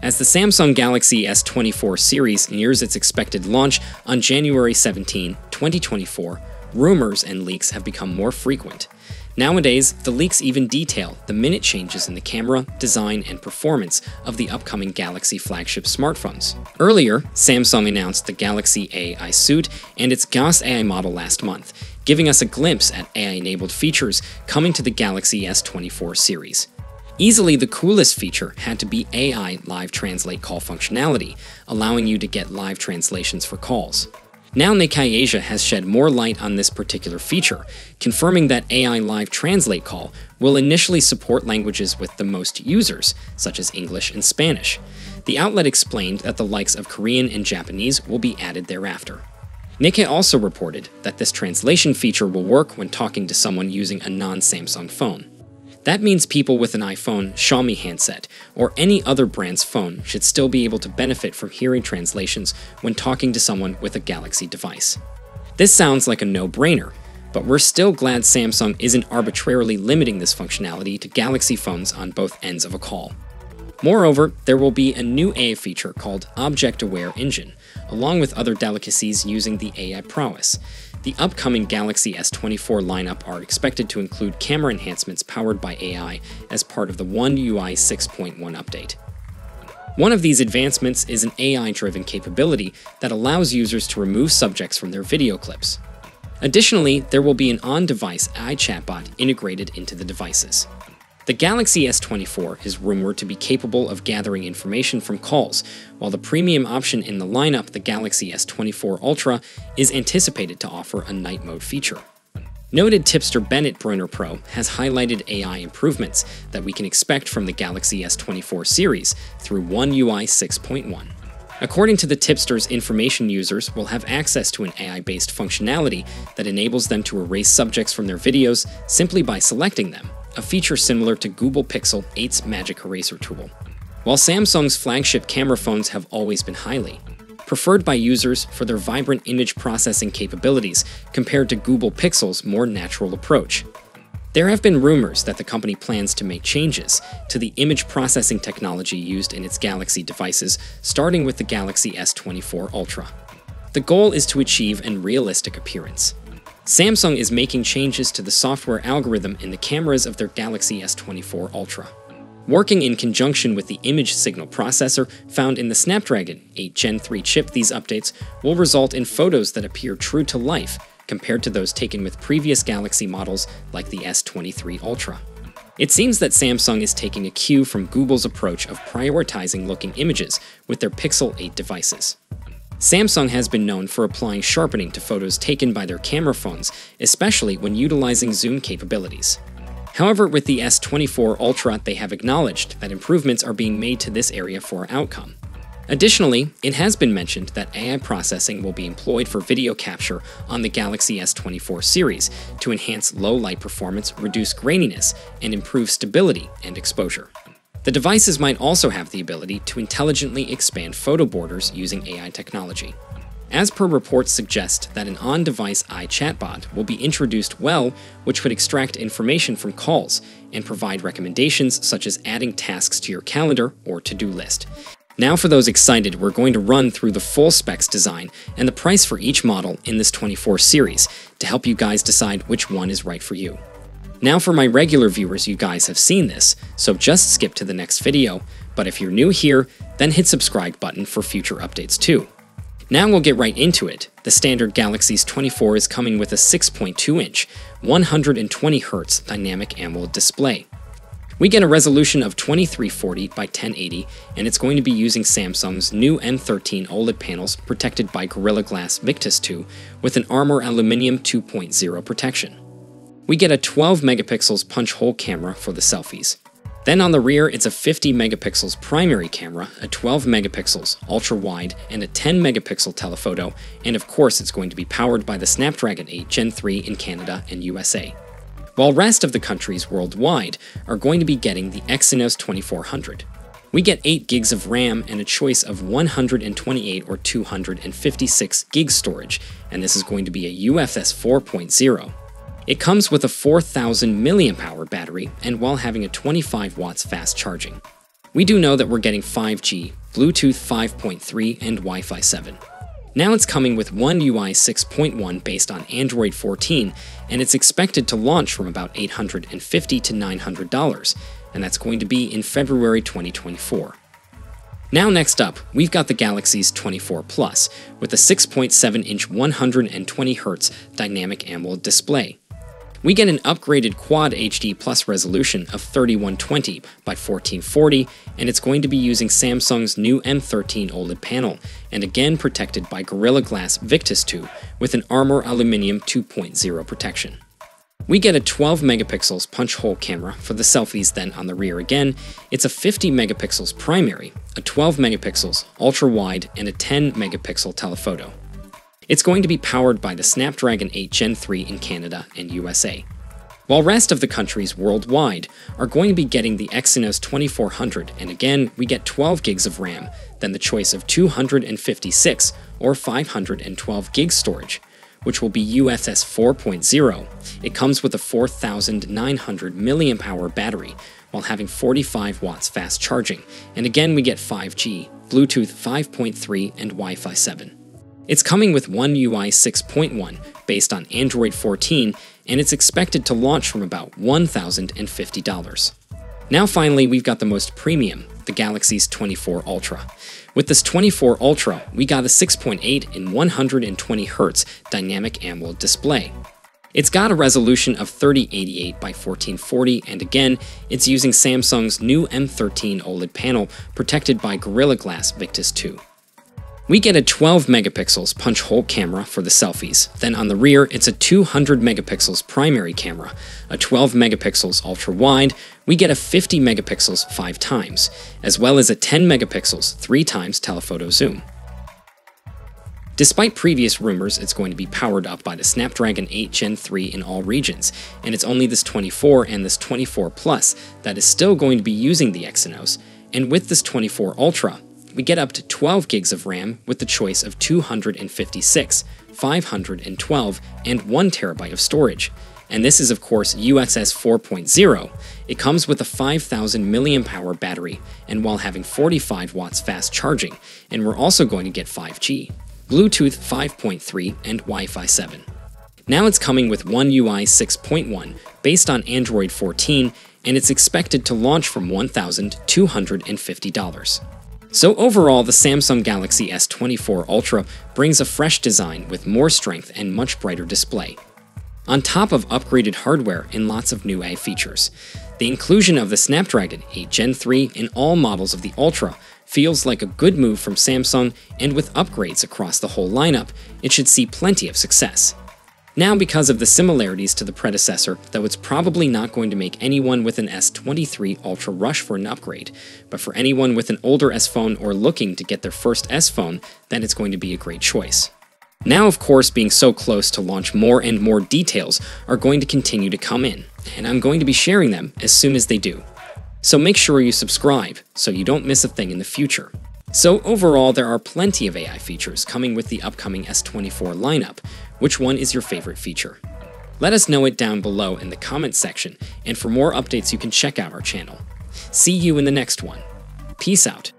As the Samsung Galaxy S24 series nears its expected launch on January 17, 2024, rumors and leaks have become more frequent. Nowadays, the leaks even detail the minute changes in the camera, design, and performance of the upcoming Galaxy flagship smartphones. Earlier, Samsung announced the Galaxy AI suite and its GAS AI model last month, giving us a glimpse at AI-enabled features coming to the Galaxy S24 series. Easily the coolest feature had to be AI live translate call functionality, allowing you to get live translations for calls. Now Nikkei Asia has shed more light on this particular feature, confirming that AI Live Translate Call will initially support languages with the most users, such as English and Spanish. The outlet explained that the likes of Korean and Japanese will be added thereafter. Nikkei also reported that this translation feature will work when talking to someone using a non-Samsung phone. That means people with an iPhone, Xiaomi handset, or any other brand's phone should still be able to benefit from hearing translations when talking to someone with a Galaxy device. This sounds like a no-brainer, but we're still glad Samsung isn't arbitrarily limiting this functionality to Galaxy phones on both ends of a call. Moreover, there will be a new AI feature called Object Aware Engine, along with other delicacies using the AI prowess. The upcoming Galaxy S24 lineup are expected to include camera enhancements powered by AI as part of the One UI 6.1 update. One of these advancements is an AI-driven capability that allows users to remove subjects from their video clips. Additionally, there will be an on-device AI chatbot integrated into the devices. The Galaxy S24 is rumored to be capable of gathering information from calls, while the premium option in the lineup, the Galaxy S24 Ultra, is anticipated to offer a night mode feature. Noted tipster Bennett Brunner Pro has highlighted AI improvements that we can expect from the Galaxy S24 series through One UI 6.1. According to the tipsters, information users will have access to an AI-based functionality that enables them to erase subjects from their videos simply by selecting them, a feature similar to Google Pixel 8's Magic Eraser tool. While Samsung's flagship camera phones have always been highly preferred by users for their vibrant image processing capabilities compared to Google Pixel's more natural approach, there have been rumors that the company plans to make changes to the image processing technology used in its Galaxy devices, starting with the Galaxy S24 Ultra. The goal is to achieve a realistic appearance. Samsung is making changes to the software algorithm in the cameras of their Galaxy S24 Ultra. Working in conjunction with the image signal processor found in the Snapdragon 8 Gen 3 chip, these updates will result in photos that appear true to life compared to those taken with previous Galaxy models like the S23 Ultra. It seems that Samsung is taking a cue from Google's approach of prioritizing looking images with their Pixel 8 devices. Samsung has been known for applying sharpening to photos taken by their camera phones, especially when utilizing zoom capabilities. However, with the S24 Ultra, they have acknowledged that improvements are being made to this area for outcome. Additionally, it has been mentioned that AI processing will be employed for video capture on the Galaxy S24 series to enhance low-light performance, reduce graininess, and improve stability and exposure. The devices might also have the ability to intelligently expand photo borders using AI technology. As per reports suggest that an on-device AI chatbot will be introduced which could extract information from calls and provide recommendations such as adding tasks to your calendar or to-do list. Now for those excited, we're going to run through the full specs design and the price for each model in this 24 series to help you guys decide which one is right for you. Now for my regular viewers, you guys have seen this, so just skip to the next video, but if you're new here, then hit subscribe button for future updates too. Now we'll get right into it. The standard Galaxy S24 is coming with a 6.2-inch, 120Hz dynamic AMOLED display. We get a resolution of 2340 by 1080, and it's going to be using Samsung's new M13 OLED panels protected by Gorilla Glass Victus 2 with an Armor Aluminium 2.0 protection. We get a 12 megapixels punch hole camera for the selfies. Then on the rear, it's a 50 megapixels primary camera, a 12 megapixels ultra-wide, and a 10 megapixel telephoto, and of course it's going to be powered by the Snapdragon 8 Gen 3 in Canada and USA. While rest of the countries worldwide are going to be getting the Exynos 2400. We get 8 gigs of RAM and a choice of 128 or 256 gigs storage, and this is going to be a UFS 4.0. It comes with a 4000 mAh battery and while having a 25 watts fast charging. We do know that we're getting 5G, Bluetooth 5.3, and Wi-Fi 7. Now it's coming with One UI 6.1 based on Android 14, and it's expected to launch from about $850 to $900, and that's going to be in February 2024. Now next up, we've got the Galaxy S24 Plus with a 6.7-inch 120Hz dynamic AMOLED display. We get an upgraded Quad HD Plus resolution of 3120 by 1440, and it's going to be using Samsung's new M13 OLED panel, and again protected by Gorilla Glass Victus 2 with an Armor Aluminium 2.0 protection. We get a 12 megapixels punch hole camera for the selfies. Then on the rear again, it's a 50 megapixels primary, a 12 megapixels ultra wide, and a 10 megapixel telephoto. It's going to be powered by the Snapdragon 8 Gen 3 in Canada and USA, while rest of the countries worldwide are going to be getting the Exynos 2400, and again we get 12 gigs of RAM, then the choice of 256 or 512 gigs storage, which will be UFS 4.0. It comes with a 4,900 mAh battery, while having 45 watts fast charging, and again we get 5G, Bluetooth 5.3, and Wi-Fi 7. It's coming with One UI 6.1 based on Android 14, and it's expected to launch from about $1,050. Now finally, we've got the most premium, the Galaxy S24 Ultra. With this 24 Ultra, we got a 6.8 in 120Hz dynamic AMOLED display. It's got a resolution of 3088 by 1440, and again, it's using Samsung's new M13 OLED panel protected by Gorilla Glass Victus 2. We get a 12 megapixels punch hole camera for the selfies. Then on the rear, it's a 200 megapixels primary camera, a 12 megapixels ultra wide. We get a 50 megapixels 5 times, as well as a 10 megapixels 3 times telephoto zoom. Despite previous rumors, it's going to be powered up by the Snapdragon 8 Gen 3 in all regions, and it's only this 24 and this 24 Plus that is still going to be using the Exynos. And with this 24 Ultra, we get up to 12 gigs of RAM with the choice of 256, 512, and 1 terabyte of storage. And this is of course UFS 4.0. It comes with a 5,000 mAh battery, and while having 45 watts fast charging, and we're also going to get 5G, Bluetooth 5.3, and Wi-Fi 7. Now it's coming with One UI 6.1 based on Android 14, and it's expected to launch from $1,250. So overall, the Samsung Galaxy S24 Ultra brings a fresh design with more strength and much brighter display, on top of upgraded hardware and lots of new AI features. The inclusion of the Snapdragon 8 Gen 3 in all models of the Ultra feels like a good move from Samsung, and with upgrades across the whole lineup, it should see plenty of success. Now, because of the similarities to the predecessor, though it's probably not going to make anyone with an S23 Ultra rush for an upgrade, but for anyone with an older S phone or looking to get their first S phone, then it's going to be a great choice. Now, of course, being so close to launch, more and more details are going to continue to come in, and I'm going to be sharing them as soon as they do. So make sure you subscribe so you don't miss a thing in the future. So overall, there are plenty of AI features coming with the upcoming S24 lineup. Which one is your favorite feature? Let us know it down below in the comments section, and for more updates you can check out our channel. See you in the next one. Peace out.